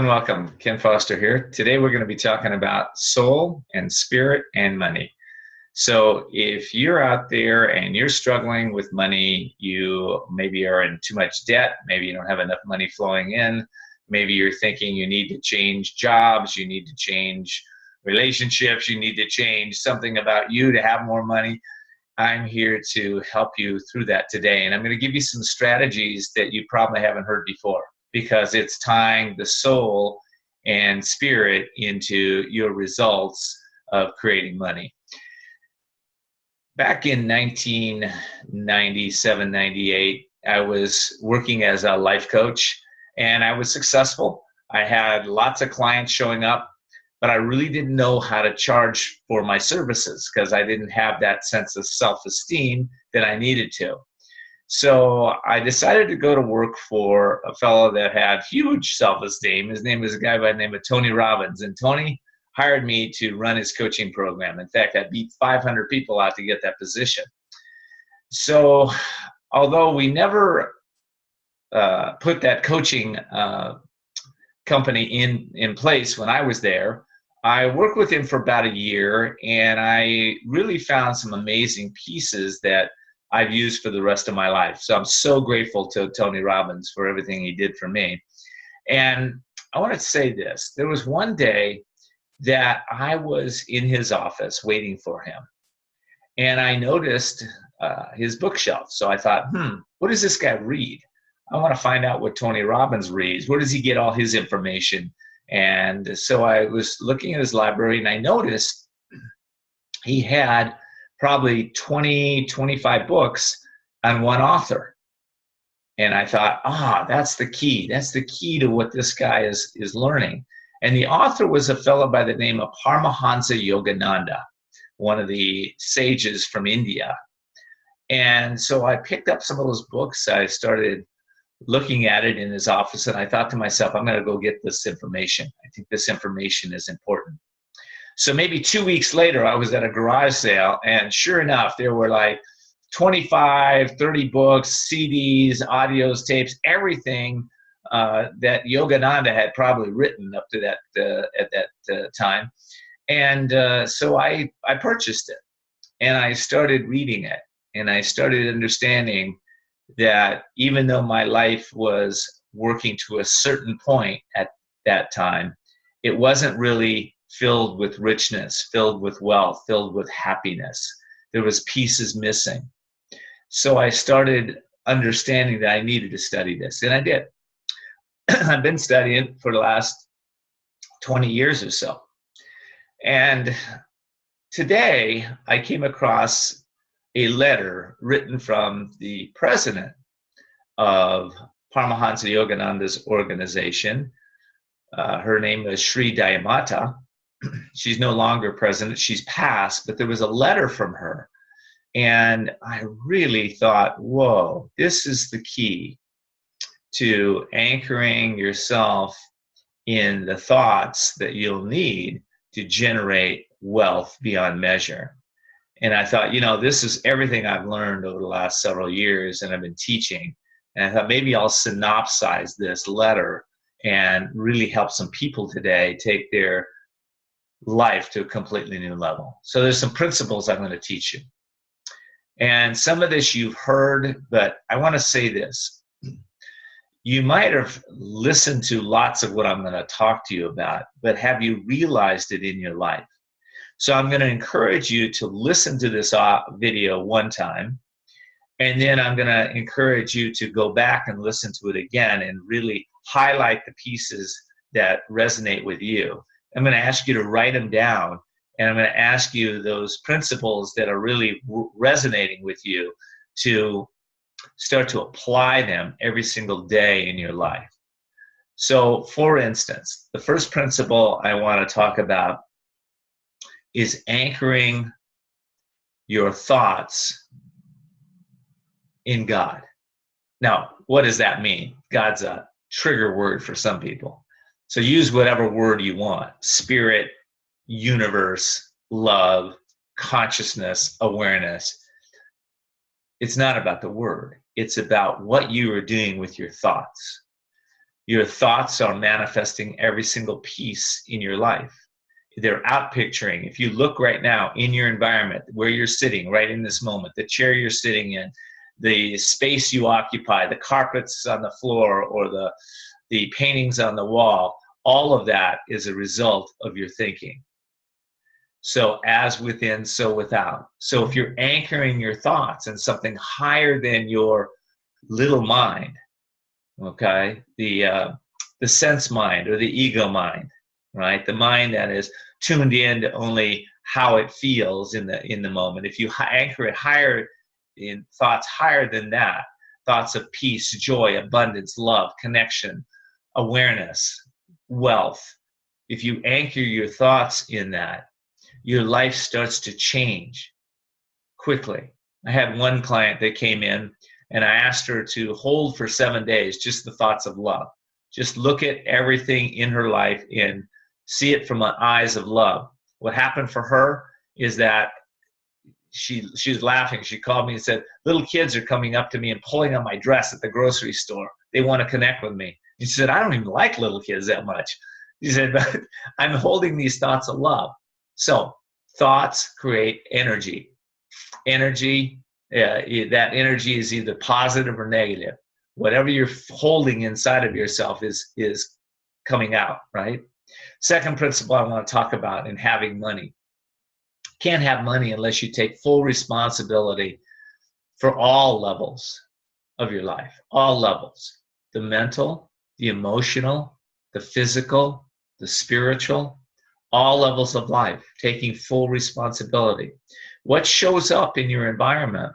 and welcome. Ken Foster here. Today we're going to be talking about soul and spirit and money. So if you're out there and you're struggling with money, you maybe are in too much debt, maybe you don't have enough money flowing in, maybe you're thinking you need to change jobs, you need to change relationships, you need to change something about you to have more money. I'm here to help you through that today. And I'm going to give you some strategies that you probably haven't heard before, because it's tying the soul and spirit into your results of creating money. Back in 1997, 98, I was working as a life coach, and I was successful. I had lots of clients showing up, but I really didn't know how to charge for my services because I didn't have that sense of self-esteem that I needed to. So I decided to go to work for a fellow that had huge self-esteem. His name was a guy by the name of Tony Robbins, and Tony hired me to run his coaching program. In fact, I beat 500 people out to get that position. So although we never put that coaching company in place when I was there, I worked with him for about a year, and I really found some amazing pieces that I've used for the rest of my life. So I'm so grateful to Tony Robbins for everything he did for me. And I want to say this. There was one day that I was in his office waiting for him, and I noticed his bookshelf. So I thought, what does this guy read? I want to find out what Tony Robbins reads. Where does he get all his information? And so I was looking at his library, and I noticed he had probably 20, 25 books on one author. And I thought, that's the key. That's the key to what this guy is learning. And the author was a fellow by the name of Paramahansa Yogananda, one of the sages from India. And so I picked up some of those books. I started looking at it in his office, and I thought to myself, I'm going to go get this information. I think this information is important. So maybe 2 weeks later, I was at a garage sale, and sure enough, there were like 25, 30 books, CDs, audios, tapes, everything that Yogananda had probably written up to that at that time. And so I purchased it, and I started reading it, and I started understanding that even though my life was working to a certain point at that time, it wasn't really filled with richness, filled with wealth, filled with happiness. There was pieces missing. So I started understanding that I needed to study this, and I did. I've been studying for the last 20 years or so. And today I came across a letter written from the president of Paramahansa Yogananda's organization. Her name is Sri Dayamata. She's no longer president. She's passed, but there was a letter from her. And I really thought, whoa, this is the key to anchoring yourself in the thoughts that you'll need to generate wealth beyond measure. And I thought, this is everything I've learned over the last several years, and I've been teaching. And I thought maybe I'll synopsize this letter and really help some people today take their life to a completely new level. So there's some principles I'm going to teach you. And some of this you've heard, but I want to say this. You might have listened to lots of what I'm going to talk to you about, but have you realized it in your life? So I'm going to encourage you to listen to this video one time, and then I'm going to encourage you to go back and listen to it again and really highlight the pieces that resonate with you. I'm going to ask you to write them down, and I'm going to ask you those principles that are really resonating with you to start to apply them every single day in your life. So, for instance, the first principle I want to talk about is anchoring your thoughts in God. Now, what does that mean? God's a trigger word for some people. So use whatever word you want: spirit, universe, love, consciousness, awareness. It's not about the word. It's about what you are doing with your thoughts. Your thoughts are manifesting every single piece in your life. They're out picturing. If you look right now in your environment, where you're sitting right in this moment, the chair you're sitting in, the space you occupy, the carpets on the floor, or the paintings on the wall, all of that is a result of your thinking. So as within, so without. So if you're anchoring your thoughts in something higher than your little mind, okay, the sense mind or the ego mind, right? The mind that is tuned in to only how it feels in the moment. If you anchor it higher in thoughts higher than that, thoughts of peace, joy, abundance, love, connection, awareness, wealth. If you anchor your thoughts in that, your life starts to change quickly. I had one client that came in and I asked her to hold for 7 days just the thoughts of love. Just look at everything in her life and see it from the eyes of love. What happened for her is that she was laughing. She called me and said, little kids are coming up to me and pulling on my dress at the grocery store. They want to connect with me. And she said, I don't even like little kids that much. She said, but I'm holding these thoughts of love. So thoughts create energy. Energy, that energy is either positive or negative. Whatever you're holding inside of yourself is coming out, right? Second principle I want to talk about in having money. Can't have money unless you take full responsibility for all levels of your life, all levels, the mental, the emotional, the physical, the spiritual, all levels of life, taking full responsibility. What shows up in your environment,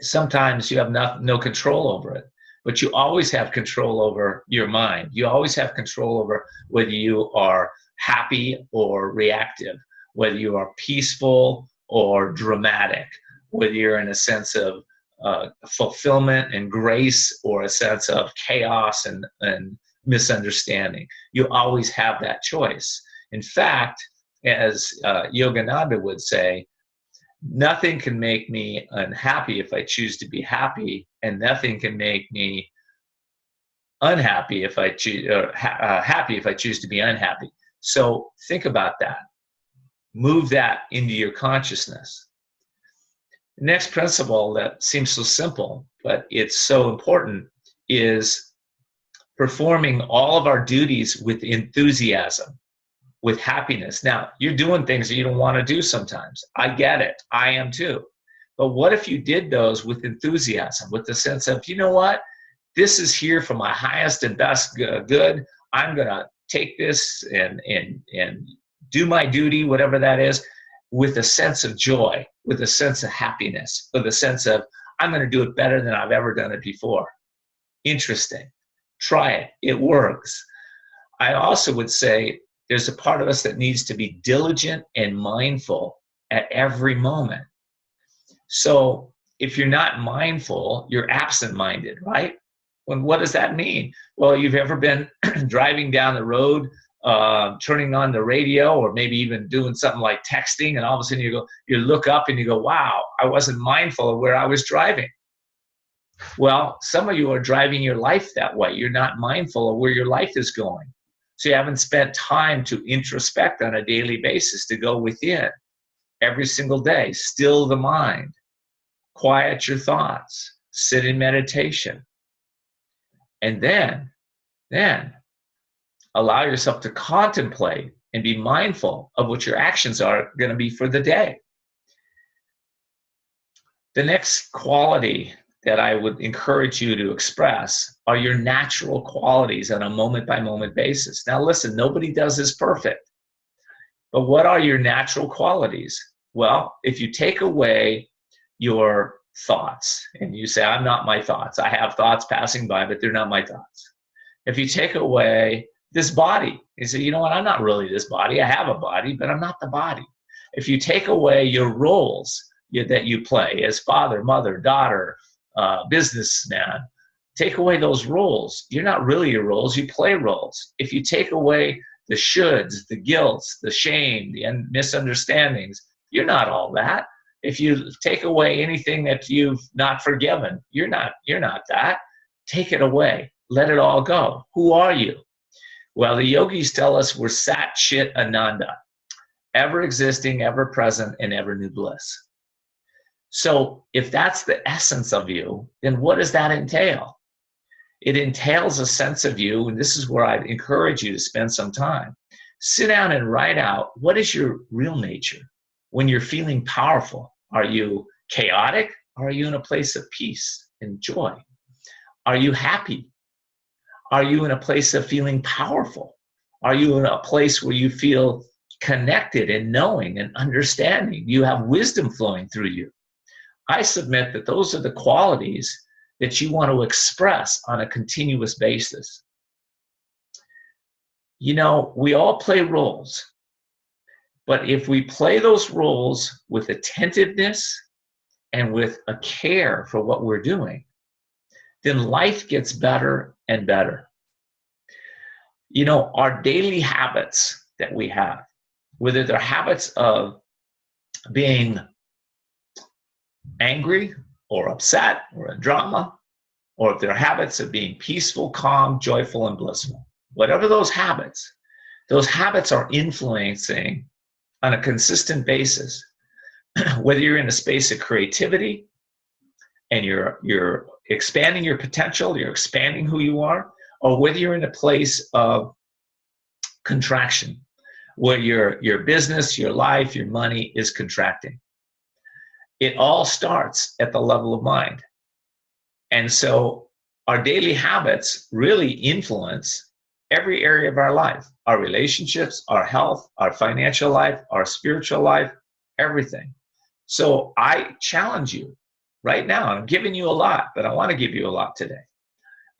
sometimes you have no control over it, but you always have control over your mind. You always have control over whether you are happy or reactive, whether you are peaceful or dramatic, whether you're in a sense of fulfillment and grace or a sense of chaos and misunderstanding. You always have that choice. In fact, as Yogananda would say, nothing can make me unhappy if I choose to be happy, and nothing can make me unhappy if I choose, or happy if I choose to be unhappy. So think about that. Move that into your consciousness. The next principle that seems so simple, but it's so important, is performing all of our duties with enthusiasm, with happiness. Now, you're doing things that you don't want to do sometimes. I get it. I am too. But what if you did those with enthusiasm, with the sense of, you know what? This is here for my highest and best good. I'm going to take this and do my duty, whatever that is, with a sense of joy, with a sense of happiness, with a sense of, I'm going to do it better than I've ever done it before. Interesting. Try it. It works. I also would say there's a part of us that needs to be diligent and mindful at every moment. So if you're not mindful, you're absent-minded, right? Well, what does that mean? Well, you've ever been driving down the road, turning on the radio, or maybe even doing something like texting, and all of a sudden you look up and you go, wow, I wasn't mindful of where I was driving. Well, some of you are driving your life that way. You're not mindful of where your life is going. So you haven't spent time to introspect on a daily basis, to go within every single day, still the mind, quiet your thoughts, sit in meditation, and then allow yourself to contemplate and be mindful of what your actions are going to be for the day. The next quality that I would encourage you to express are your natural qualities on a moment-by-moment basis. Now listen, nobody does this perfect. But what are your natural qualities? Well, if you take away your thoughts and you say, I'm not my thoughts. I have thoughts passing by, but they're not my thoughts. If you take away this body, you say, you know what, I'm not really this body. I have a body, but I'm not the body. If you take away your roles that you play as father, mother, daughter, businessman, take away those roles. You're not really your roles, you play roles. If you take away the shoulds, the guilts, the shame, the misunderstandings, you're not all that. If you take away anything that you've not forgiven, you're not that. Take it away. Let it all go. Who are you? Well, the yogis tell us we're Sat Chit Ananda, ever existing, ever present, and ever new bliss. So if that's the essence of you, then what does that entail? It entails a sense of you, and this is where I'd encourage you to spend some time. Sit down and write out, what is your real nature? When you're feeling powerful, are you chaotic, or are you in a place of peace and joy? Are you happy? Are you in a place of feeling powerful? Are you in a place where you feel connected and knowing and understanding? You have wisdom flowing through you. I submit that those are the qualities that you want to express on a continuous basis. You know, we all play roles, but if we play those roles with attentiveness and with a care for what we're doing, then life gets better and better. You know, our daily habits that we have, whether they're habits of being angry or upset or in drama, or if they're habits of being peaceful, calm, joyful, and blissful, whatever those habits are influencing on a consistent basis, whether you're in a space of creativity and you're expanding your potential, you're expanding who you are, or whether you're in a place of contraction, where your business, your life, your money is contracting. It all starts at the level of mind. And so our daily habits really influence every area of our life, our relationships, our health, our financial life, our spiritual life, everything. So I challenge you right now. I'm giving you a lot, but I want to give you a lot today.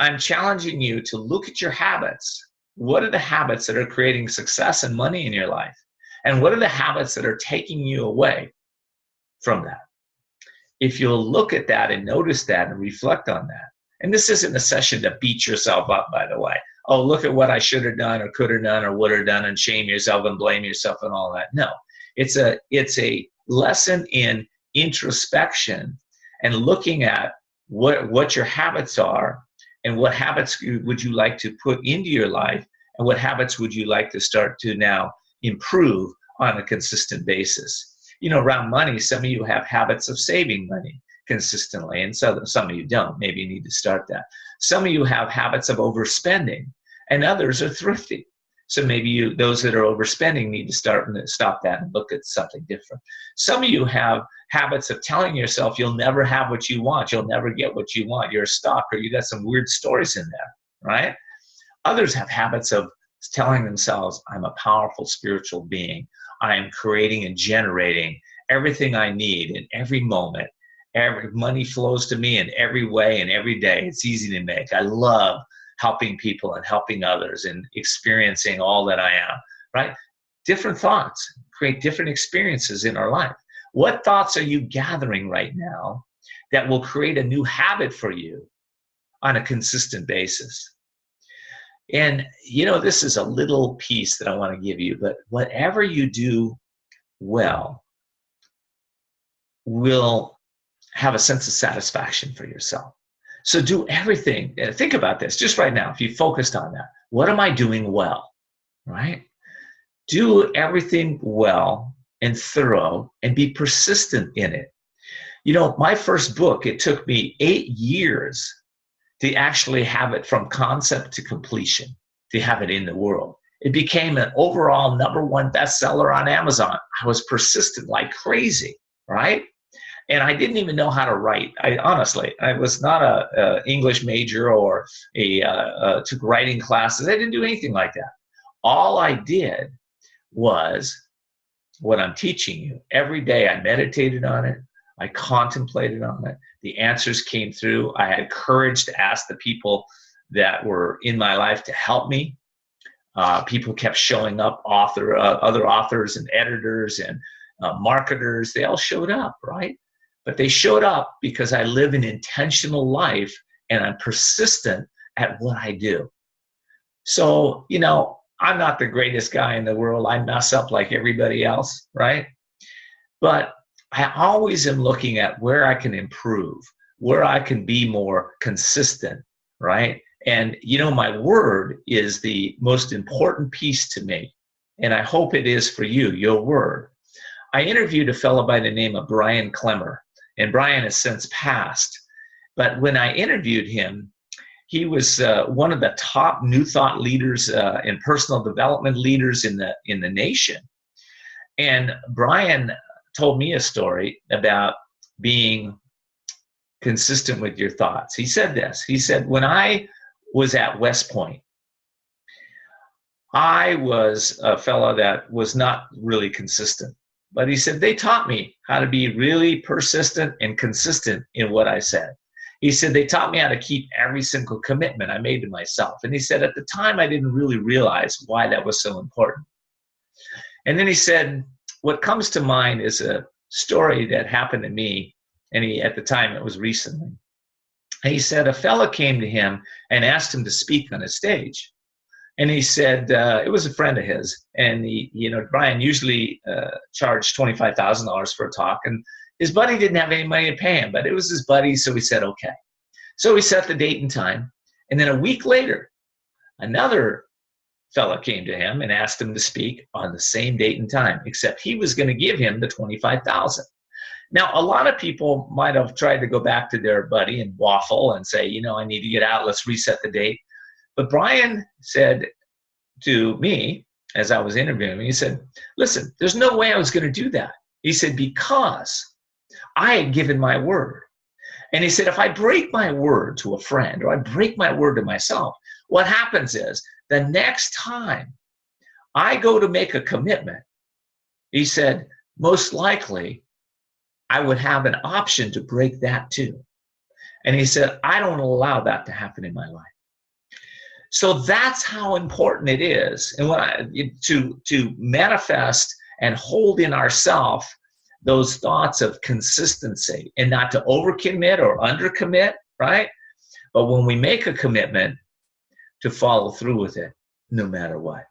I'm challenging you to look at your habits. What are the habits that are creating success and money in your life? And what are the habits that are taking you away from that? If you'll look at that and notice that and reflect on that, and this isn't a session to beat yourself up, by the way. Oh, look at what I should have done or could have done or would have done, and shame yourself and blame yourself and all that. No, it's a lesson in introspection and looking at what your habits are and what habits would you like to put into your life and what habits would you like to start to now improve on a consistent basis. You know, around money, some of you have habits of saving money consistently, and some of you don't. Maybe you need to start that. Some of you have habits of overspending, and others are thrifty. So maybe those that are overspending need to stop that and look at something different. Some of you have habits of telling yourself you'll never have what you want, you'll never get what you want, you're a stalker, you got some weird stories in there, right? Others have habits of telling themselves, I'm a powerful spiritual being. I am creating and generating everything I need in every moment. Every money flows to me in every way and every day. It's easy to make. I love helping people and helping others and experiencing all that I am, right? Different thoughts create different experiences in our life. What thoughts are you gathering right now that will create a new habit for you on a consistent basis? And, you know, this is a little piece that I want to give you, but whatever you do well will have a sense of satisfaction for yourself. So do everything. Think about this just right now. If you focused on that, what am I doing well, right? Do everything well and thorough and be persistent in it. You know, my first book, it took me 8 years to actually have it from concept to completion, to have it in the world. It became an overall #1 bestseller on Amazon. I was persistent like crazy, right? And I didn't even know how to write. Honestly, I was not a English major or took writing classes. I didn't do anything like that. All I did was what I'm teaching you. Every day I meditated on it. I contemplated on it. The answers came through. I had courage to ask the people that were in my life to help me. People kept showing up, other authors and editors and marketers. They all showed up, right? But they showed up because I live an intentional life and I'm persistent at what I do. So, you know, I'm not the greatest guy in the world. I mess up like everybody else, right? But I always am looking at where I can improve, where I can be more consistent, right? And you know, my word is the most important piece to me. And I hope it is for you, your word. I interviewed a fellow by the name of Brian Clemmer, and Brian has since passed. But when I interviewed him, he was one of the top New Thought leaders and personal development leaders in the nation. And Brian told me a story about being consistent with your thoughts. He said this. He said, when I was at West Point, I was a fellow that was not really consistent. But he said, they taught me how to be really persistent and consistent in what I said. He said, they taught me how to keep every single commitment I made to myself. And he said, at the time, I didn't really realize why that was so important. And then he said, what comes to mind is a story that happened to me. And at the time, it was recently. And he said, a fella came to him and asked him to speak on a stage. And he said, it was a friend of his. And Brian usually charged $25,000 for a talk. And his buddy didn't have any money to pay him, but it was his buddy. So he said, okay. So he set the date and time. And then a week later, another fella came to him and asked him to speak on the same date and time, except he was going to give him the $25,000. Now, a lot of people might have tried to go back to their buddy and waffle and say, I need to get out. Let's reset the date. But Brian said to me, as I was interviewing him, he said, listen, there's no way I was going to do that. He said, because I had given my word. And he said, if I break my word to a friend or I break my word to myself, what happens is the next time I go to make a commitment, he said, most likely I would have an option to break that too. And he said, I don't allow that to happen in my life. So that's how important it is, and to manifest and hold in ourselves those thoughts of consistency, and not to overcommit or undercommit, right? But when we make a commitment, to follow through with it, no matter what.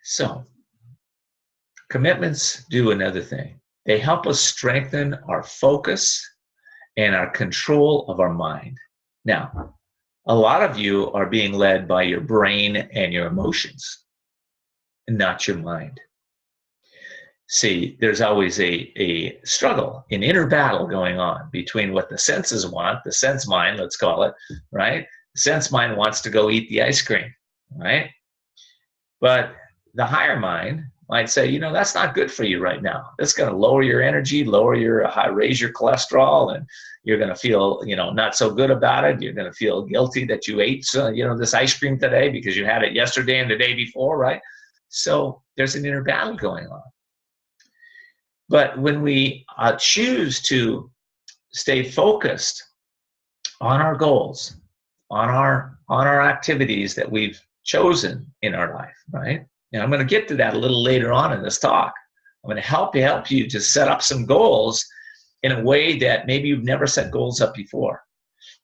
So, commitments do another thing. They help us strengthen our focus and our control of our mind. Now, a lot of you are being led by your brain and your emotions, and not your mind. See, there's always a struggle, an inner battle going on between what the senses want, the sense mind, let's call it, right? The sense mind wants to go eat the ice cream, right? But the higher mind might say, that's not good for you right now. That's going to lower your energy, raise your cholesterol, and you're going to feel, not so good about it. You're going to feel guilty that you ate, this ice cream today because you had it yesterday and the day before, right? So there's an inner battle going on. But when we choose to stay focused on our goals, on our activities that we've chosen in our life, right? And I'm going to get to that a little later on in this talk. I'm going to help you to set up some goals in a way that maybe you've never set goals up before,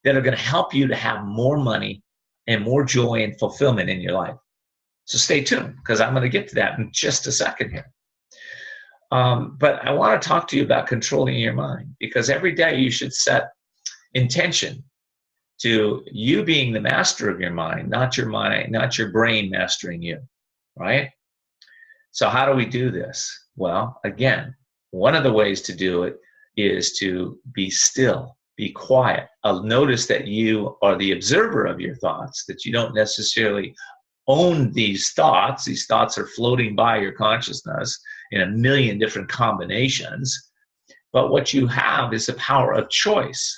that are going to help you to have more money and more joy and fulfillment in your life. So stay tuned, because I'm going to get to that in just a second here. But I want to talk to you about controlling your mind, because every day you should set intention to you being the master of your mind, not your brain mastering you, right? So how do we do this? Well, again, one of the ways to do it is to be still, be quiet. Notice that you are the observer of your thoughts, that you don't necessarily own these thoughts. These thoughts are floating by your consciousness in a million different combinations. But what you have is the power of choice.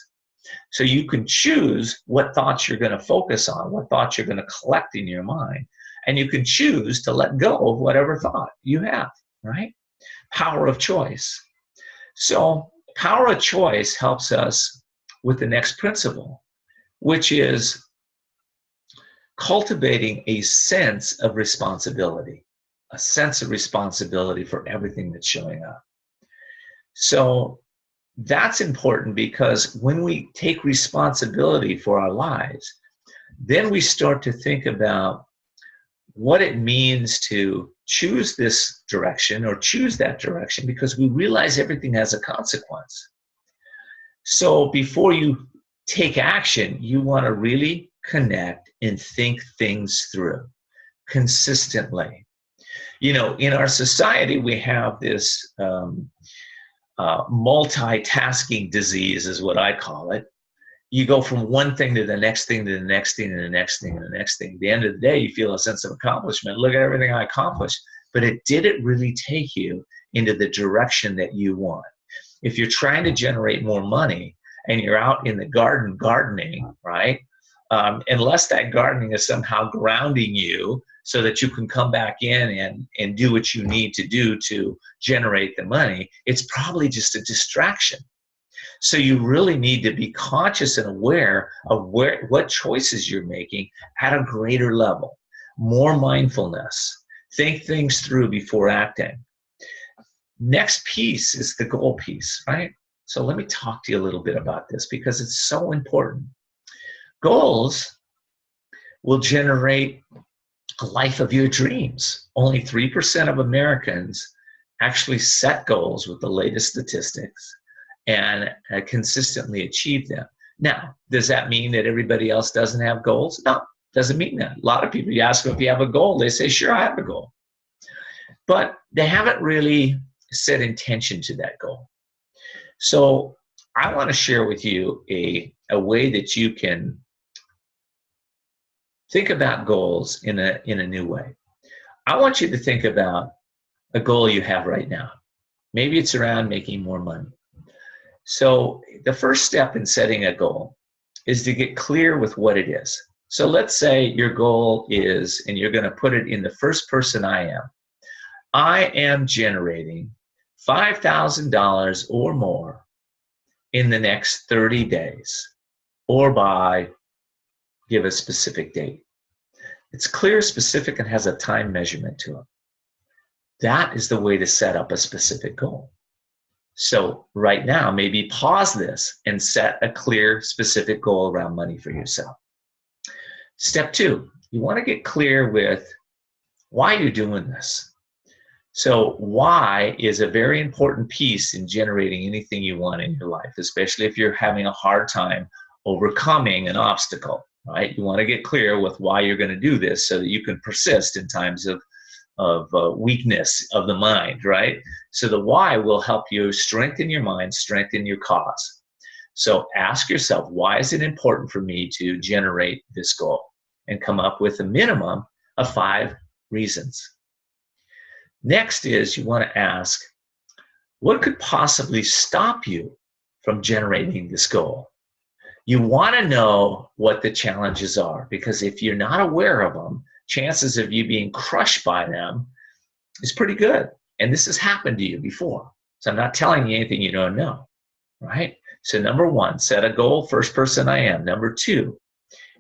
So you can choose what thoughts you're going to focus on, what thoughts you're going to collect in your mind. And you can choose to let go of whatever thought you have, right? Power of choice. So power of choice helps us with the next principle, which is cultivating a sense of responsibility for everything that's showing up. So that's important, because when we take responsibility for our lives, then we start to think about what it means to choose this direction or choose that direction, because we realize everything has a consequence. So before you take action, you want to really connect and think things through consistently. You know, in our society, we have this multitasking disease, is what I call it. You go from one thing to the next thing to the next thing to the next thing and the next thing. At the end of the day, you feel a sense of accomplishment. Look at everything I accomplished. But it didn't really take you into the direction that you want. If you're trying to generate more money and you're out in the garden gardening, right? Unless that gardening is somehow grounding you so that you can come back in and do what you need to do to generate the money, it's probably just a distraction. So you really need to be conscious and aware of what choices you're making at a greater level. More mindfulness. Think things through before acting. Next piece is the goal piece, right? So let me talk to you a little bit about this because it's so important. Goals will generate a life of your dreams. Only 3% of Americans actually set goals with the latest statistics and consistently achieve them. Now, does that mean that everybody else doesn't have goals? No, doesn't mean that. A lot of people, you ask them if you have a goal, they say, sure, I have a goal. But they haven't really set intention to that goal. So I want to share with you a way that you can think about goals in a new way. I want you to think about a goal you have right now. Maybe it's around making more money. So the first step in setting a goal is to get clear with what it is. So let's say your goal is, and you're going to put it in the first person I am generating $5,000 or more in the next 30 days, or by, give a specific date. It's clear, specific, and has a time measurement to it. That is the way to set up a specific goal. So right now, maybe pause this and set a clear, specific goal around money for yourself. Step 2, you want to get clear with why you're doing this. So why is a very important piece in generating anything you want in your life, especially if you're having a hard time overcoming an obstacle, right? You want to get clear with why you're going to do this so that you can persist in times of weakness of the mind, right? So the why will help you strengthen your mind, strengthen your cause. So ask yourself, why is it important for me to generate this goal? And come up with a minimum of 5 reasons. Next is you want to ask, what could possibly stop you from generating this goal? You want to know what the challenges are, because if you're not aware of them, chances of you being crushed by them is pretty good. And this has happened to you before. So I'm not telling you anything you don't know, right? So number 1, set a goal, first person I am. Number 2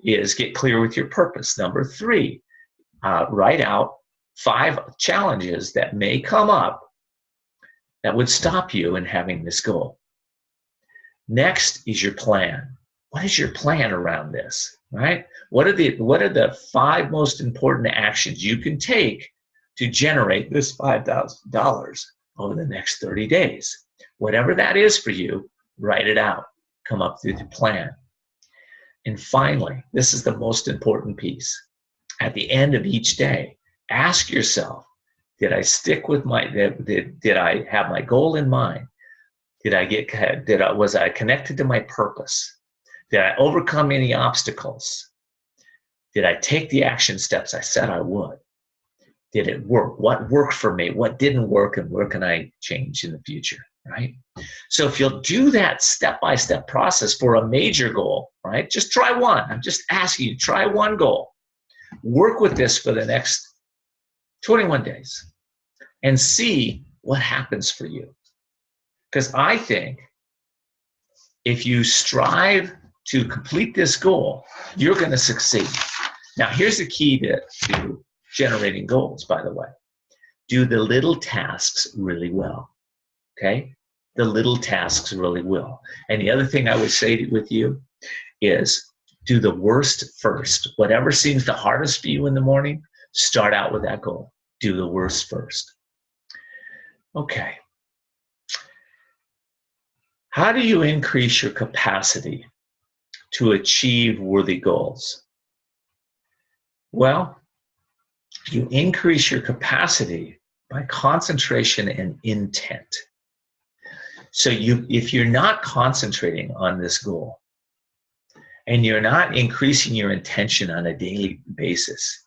is get clear with your purpose. Number 3, write out 5 challenges that may come up that would stop you in having this goal. Next is your plan. What is your plan around this, right? What are the 5 most important actions you can take to generate this $5,000 over the next 30 days? Whatever that is for you, write it out. Come up with the plan. And finally, this is the most important piece. At the end of each day, ask yourself, did I stick with did I have my goal in mind? Was I connected to my purpose? Did I overcome any obstacles? Did I take the action steps I said I would? Did it work? What worked for me? What didn't work? And where can I change in the future, right? So if you'll do that step-by-step process for a major goal, right? Just try one. I'm just asking you, try one goal. Work with this for the next 21 days and see what happens for you. Because I think if you strive to complete this goal, you're going to succeed. Now, here's the key to generating goals, by the way. Do the little tasks really well, okay? The little tasks really well. And the other thing I would say with you is do the worst first. Whatever seems the hardest for you in the morning, start out with that goal. Do the worst first. Okay. How do you increase your capacity to achieve worthy goals? Well, you increase your capacity by concentration and intent. So if you're not concentrating on this goal and you're not increasing your intention on a daily basis,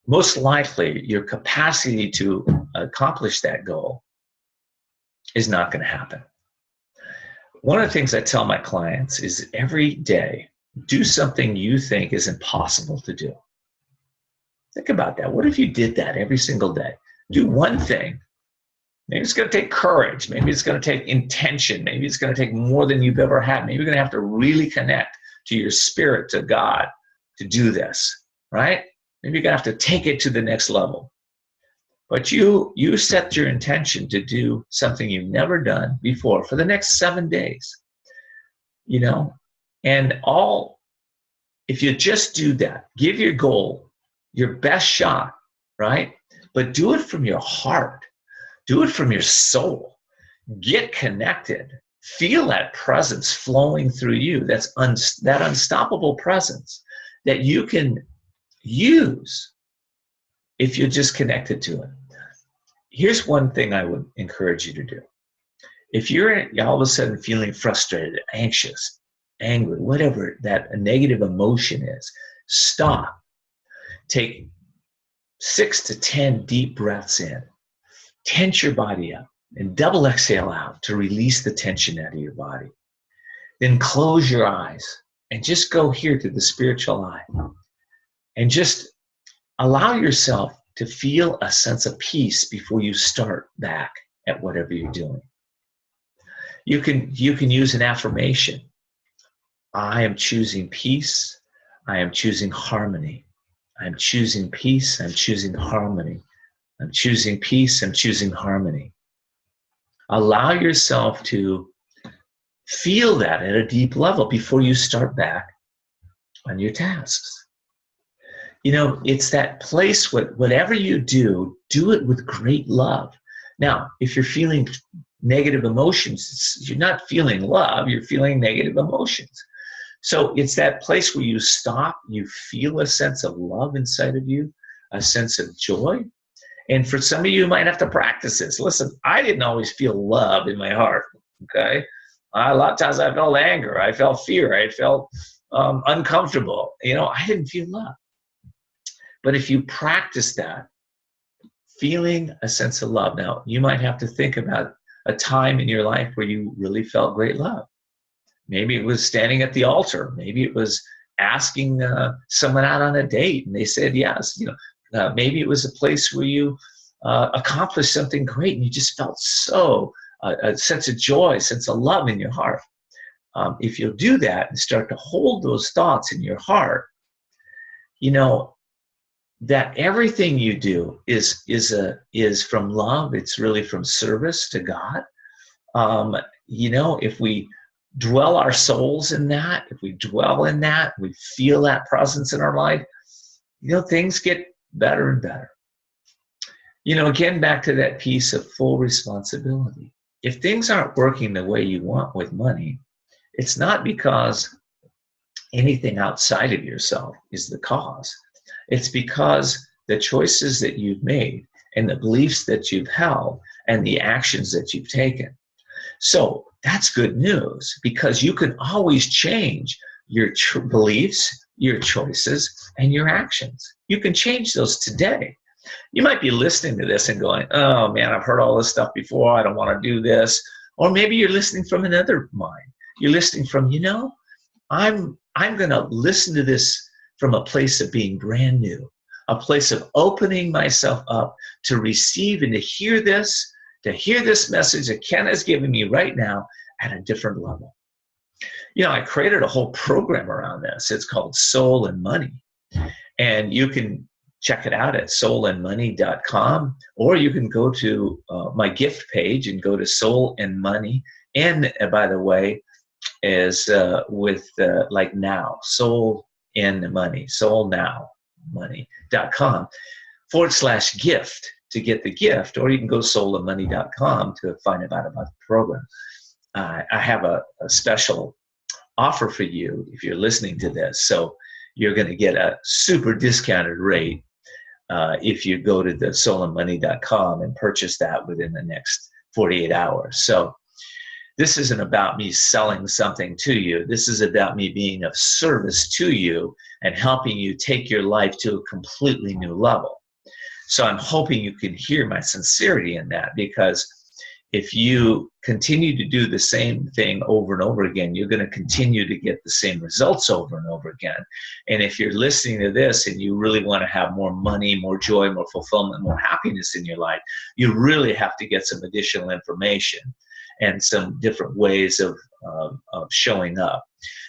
most likely your capacity to accomplish that goal is not going to happen. One of the things I tell my clients is every day, do something you think is impossible to do. Think about that. What if you did that every single day? Do one thing. Maybe it's going to take courage. Maybe it's going to take intention. Maybe it's going to take more than you've ever had. Maybe you're going to have to really connect to your spirit, to God, to do this, right? Maybe you're going to have to take it to the next level. But you set your intention to do something you've never done before for the next 7 days, and if you just do that, give your goal your best shot, right? But do it from your heart. Do it from your soul. Get connected. Feel that presence flowing through you. That's that unstoppable presence that you can use if you're just connected to it. Here's one thing I would encourage you to do. If you're all of a sudden feeling frustrated, anxious, angry, whatever that a negative emotion is, stop. Take 6 to 10 deep breaths in. Tense your body up and double exhale out to release the tension out of your body. Then close your eyes and just go here to the spiritual eye and just allow yourself to feel a sense of peace before you start back at whatever you're doing. You can use an affirmation. I am choosing peace. I am choosing harmony. I'm choosing peace. I'm choosing harmony. I'm choosing peace. I'm choosing harmony. Allow yourself to feel that at a deep level before you start back on your tasks. It's that place whatever you do it with great love. Now, if you're feeling negative emotions, you're not feeling love, you're feeling negative emotions. So it's that place where you stop, you feel a sense of love inside of you, a sense of joy. And for some of you might have to practice this. Listen, I didn't always feel love in my heart, okay? A lot of times I felt anger, I felt fear, I felt uncomfortable. I didn't feel love. But if you practice that, feeling a sense of love, now you might have to think about a time in your life where you really felt great love. Maybe it was standing at the altar. Maybe it was asking someone out on a date and they said yes. Maybe it was a place where you accomplished something great and you just felt a sense of joy, sense of love in your heart. If you'll do that and start to hold those thoughts in your heart, that everything you do is from love. It's really from service to God. If we dwell our souls in that, if we dwell in that, we feel that presence in our life, things get better and better. Again, back to that piece of full responsibility. If things aren't working the way you want with money, it's not because anything outside of yourself is the cause. It's because the choices that you've made and the beliefs that you've held and the actions that you've taken. So that's good news because you can always change your beliefs, your choices, and your actions. You can change those today. You might be listening to this and going, oh man, I've heard all this stuff before. I don't want to do this. Or maybe you're listening from another mind. You're listening from, I'm going to listen to this from a place of being brand new, a place of opening myself up to receive and to hear this message that Ken has given me right now at a different level. I created a whole program around this. It's called Soul and Money. And you can check it out at soulandmoney.com, or you can go to my gift page and go to Soul and Money. And by the way, is with like now, Soul in Money, soulnowmoney.com/gift to get the gift, or you can go soulandmoney.com to find out about the program. I have a special offer for you if you're listening to this. So you're going to get a super discounted rate if you go to the soulandmoney.com and purchase that within the next 48 hours. So this isn't about me selling something to you. This is about me being of service to you and helping you take your life to a completely new level. So I'm hoping you can hear my sincerity in that, because if you continue to do the same thing over and over again, you're going to continue to get the same results over and over again. And if you're listening to this and you really want to have more money, more joy, more fulfillment, more happiness in your life, you really have to get some additional information and some different ways of showing up.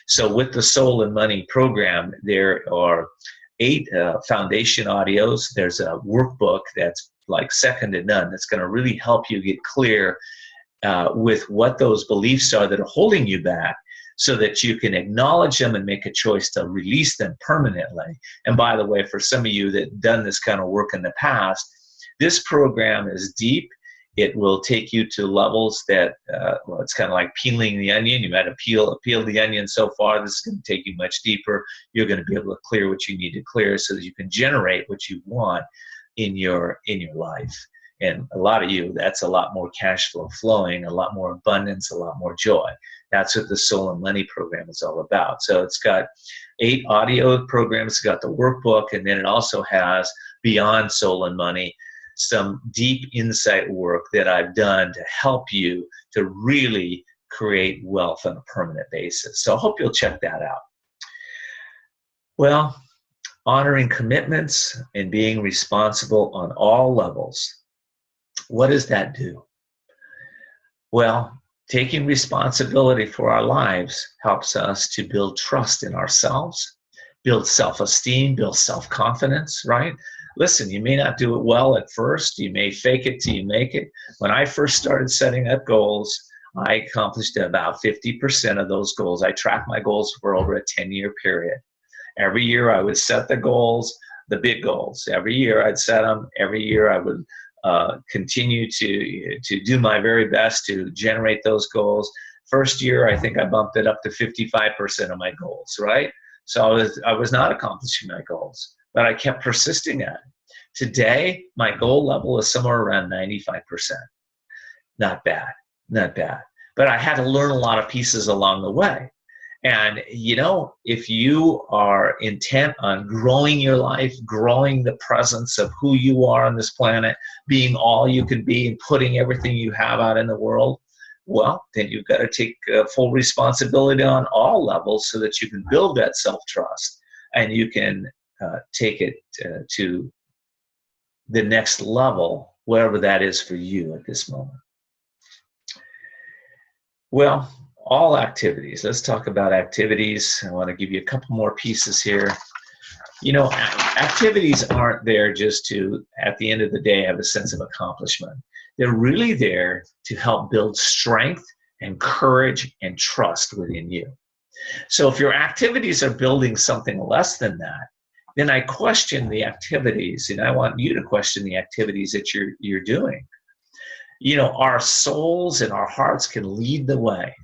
So with the Soul and Money program, there are 8 foundation audios. There's a workbook that's like second to none, that's going to really help you get clear with what those beliefs are that are holding you back, so that you can acknowledge them and make a choice to release them permanently. And by the way, for some of you that done this kind of work in the past, this program is deep. It will take you to levels that, well, it's kind of like peeling the onion. You might have peeled the onion so far. This is going to take you much deeper. You're going to be able to clear what you need to clear so that you can generate what you want in your life. And a lot of you, that's a lot more cash flow flowing, a lot more abundance, a lot more joy. That's what the Soul and Money program is all about. So it's got 8 audio programs. It's got the workbook, and then it also has, beyond Soul and Money, some deep insight work that I've done to help you to really create wealth on a permanent basis. So I hope you'll check that out. Well, honoring commitments and being responsible on all levels. What does that do? Well, taking responsibility for our lives helps us to build trust in ourselves, build self-esteem, build self-confidence, right? Listen, you may not do it well at first. You may fake it till you make it. When I first started setting up goals, I accomplished about 50% of those goals. I tracked my goals for over a 10-year period. Every year I would set the goals, the big goals. Every year I'd set them. Every year I would continue to do my very best to generate those goals. First year, I think I bumped it up to 55% of my goals, right? So I was not accomplishing my goals, but I kept persisting at it. Today, my goal level is somewhere around 95%. Not bad, not bad. But I had to learn a lot of pieces along the way. And, you know, if you are intent on growing your life, growing the presence of who you are on this planet, being all you can be and putting everything you have out in the world, well, then you've got to take full responsibility on all levels so that you can build that self-trust and you can take it to the next level, wherever that is for you at this moment. Well, all activities. Let's talk about activities. I want to give you a couple more pieces here. You know, activities aren't there just to, at the end of the day, have a sense of accomplishment. They're really there to help build strength and courage and trust within you. So if your activities are building something less than that, then I question the activities, and I want you to question the activities that you're doing. You know, our souls and our hearts can lead the way,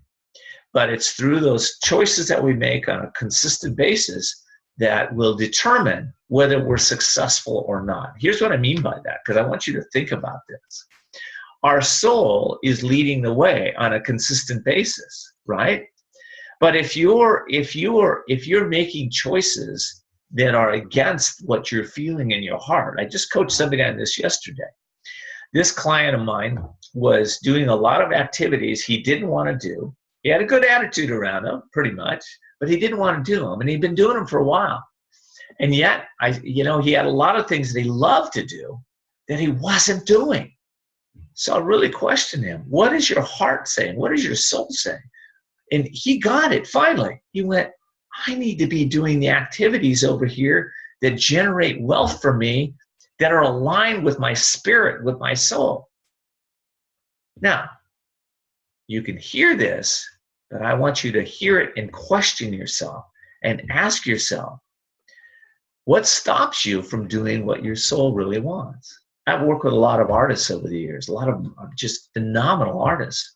but it's through those choices that we make on a consistent basis that will determine whether we're successful or not. Here's what I mean by that, because I want you to think about this. Our soul is leading the way on a consistent basis, right? But if you're making choices that are against what you're feeling in your heart, I just coached somebody on this yesterday. This client of mine was doing a lot of activities he didn't want to do. He had a good attitude around them, pretty much, but he didn't want to do them, and he'd been doing them for a while. And yet, he had a lot of things that he loved to do that he wasn't doing. So I really questioned him. What is your heart saying? What is your soul saying? And he got it finally. He went, I need to be doing the activities over here that generate wealth for me, that are aligned with my spirit, with my soul. Now, you can hear this, but I want you to hear it and question yourself and ask yourself, what stops you from doing what your soul really wants? I've worked with a lot of artists over the years. A lot of them are just phenomenal artists.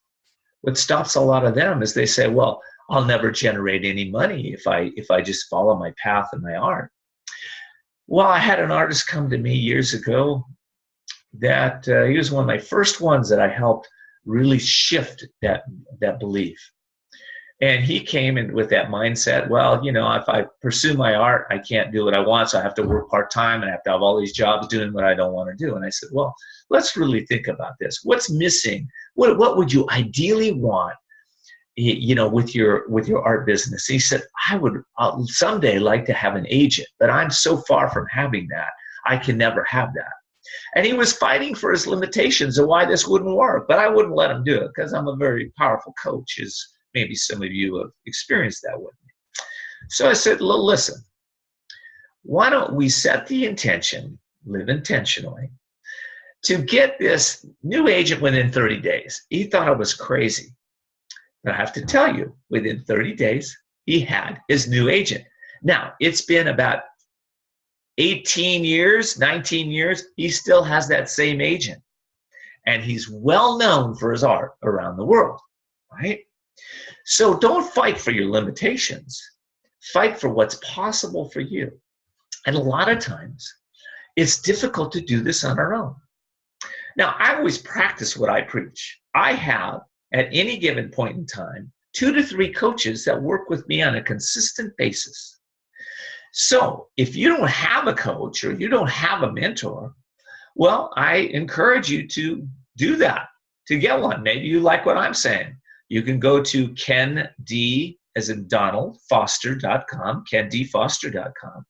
What stops a lot of them is they say, well, I'll never generate any money if I just follow my path and my art. Well, I had an artist come to me years ago that he was one of my first ones that I helped really shift that belief. And he came in with that mindset, well, if I pursue my art, I can't do what I want, so I have to work part-time and I have to have all these jobs doing what I don't want to do. And I said, well, let's really think about this. What's missing? What would you ideally want, with your art business? He said, I would someday like to have an agent, but I'm so far from having that. I can never have that. And he was fighting for his limitations and why this wouldn't work, but I wouldn't let him do it because I'm a very powerful coach, as maybe some of you have experienced that with me. So I said, listen, why don't we set the intention, live intentionally, to get this new agent within 30 days. He thought I was crazy. But I have to tell you, within 30 days, he had his new agent. Now, it's been about 18 years, 19 years, he still has that same agent. And he's well known for his art around the world, right? So don't fight for your limitations. Fight for what's possible for you. And a lot of times, it's difficult to do this on our own. Now, I always practice what I preach. I have, at any given point in time, 2 to 3 coaches that work with me on a consistent basis. So if you don't have a coach or you don't have a mentor, well, I encourage you to do that, to get one. Maybe you like what I'm saying. You can go to KenD, as in Donald, Foster.com, KenDFoster.com,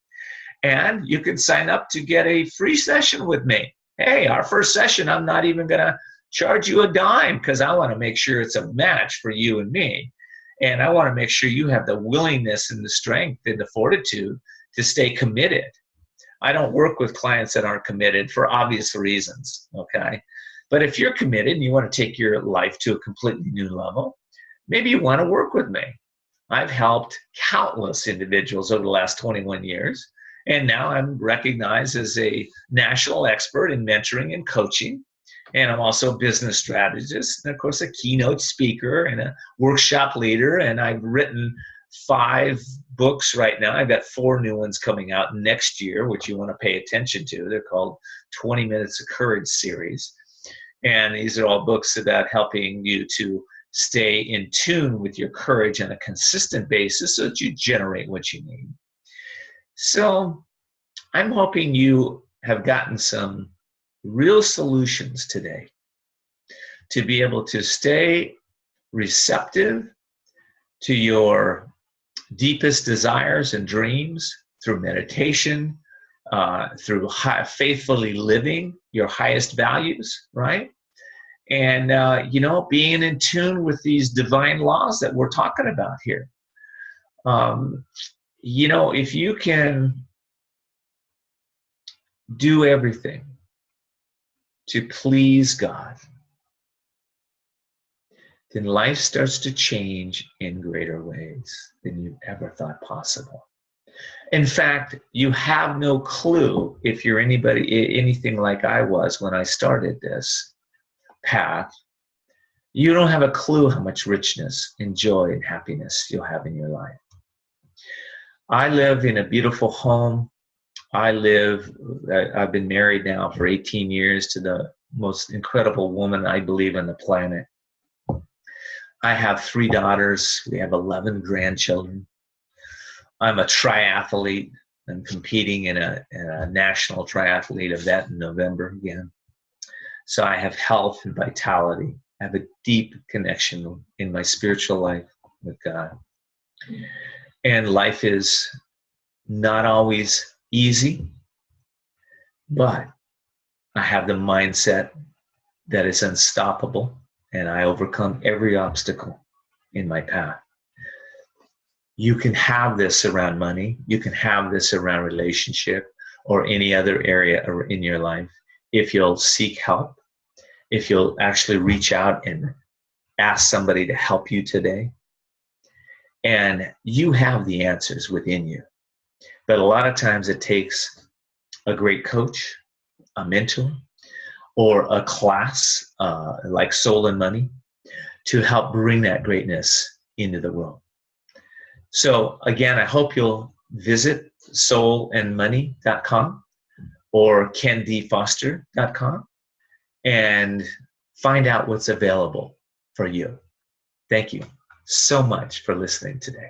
and you can sign up to get a free session with me. Hey, our first session, I'm not even going to charge you a dime because I want to make sure it's a match for you and me. And I want to make sure you have the willingness and the strength and the fortitude to stay committed. I don't work with clients that aren't committed for obvious reasons, okay? But if you're committed and you want to take your life to a completely new level, maybe you want to work with me. I've helped countless individuals over the last 21 years, and now I'm recognized as a national expert in mentoring and coaching. And I'm also a business strategist, and of course a keynote speaker and a workshop leader. And I've written 5 books right now. I've got 4 new ones coming out next year, which you want to pay attention to. They're called 20 Minutes of Courage series. And these are all books about helping you to stay in tune with your courage on a consistent basis so that you generate what you need. So I'm hoping you have gotten some real solutions today to be able to stay receptive to your deepest desires and dreams through meditation, through faithfully living your highest values, right? And, being in tune with these divine laws that we're talking about here. If you can do everything to please God, then life starts to change in greater ways than you ever thought possible. In fact, you have no clue, if you're anything like I was when I started this path, you don't have a clue how much richness and joy and happiness you'll have in your life. I live in a beautiful home. I've been married now for 18 years to the most incredible woman I believe on the planet. I have 3 daughters. We have 11 grandchildren. I'm a triathlete. I'm competing in a national triathlete event in November again. So I have health and vitality. I have a deep connection in my spiritual life with God. And life is not always easy, but I have the mindset that is unstoppable, and I overcome every obstacle in my path. You can have this around money. You can have this around relationship or any other area in your life if you'll seek help, if you'll actually reach out and ask somebody to help you today. And you have the answers within you. But a lot of times it takes a great coach, a mentor, or a class like Soul and Money to help bring that greatness into the world. So again, I hope you'll visit soulandmoney.com or kendfoster.com and find out what's available for you. Thank you so much for listening today.